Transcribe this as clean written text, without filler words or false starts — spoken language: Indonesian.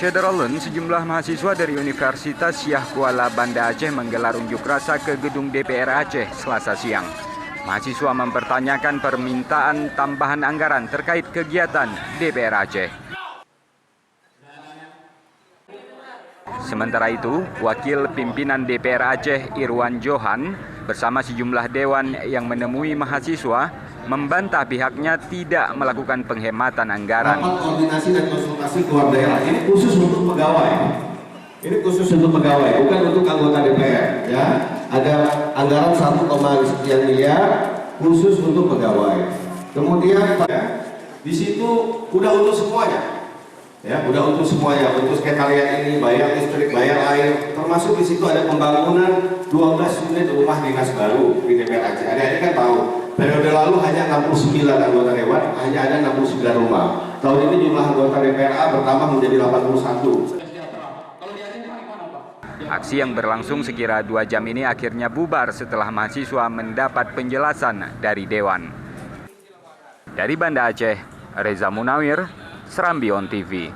Syederalun, sejumlah mahasiswa dari Universitas Syah Kuala Banda Aceh menggelar unjuk rasa ke gedung DPR Aceh Selasa siang. Mahasiswa mempertanyakan permintaan tambahan anggaran terkait kegiatan DPR Aceh. Sementara itu, Wakil Pimpinan DPR Aceh Irwan Johan bersama sejumlah dewan yang menemui mahasiswa membantah pihaknya tidak melakukan penghematan anggaran. Rapat koordinasi dan konsultasi keluar daerah ini khusus untuk pegawai. Ini khusus untuk pegawai, bukan untuk anggota DPR. Ya, ada anggaran 1, sekian miliar khusus untuk pegawai. Kemudian di situ udah untuk semuanya. Ya, udah untuk semuanya, untuk sekretariat ini, bayar listrik, bayar air, termasuk di situ ada pembangunan 12 unit rumah dinas baru di DPR Aceh. Adik-adik kan tahu, periode lalu hanya 69 anggota dewan, hanya ada 69 rumah. Tahun ini jumlah anggota DPR bertambah menjadi 81. Aksi yang berlangsung sekira 2 jam ini akhirnya bubar setelah mahasiswa mendapat penjelasan dari dewan. Dari Banda Aceh, Reza Munawir, Serambi On TV.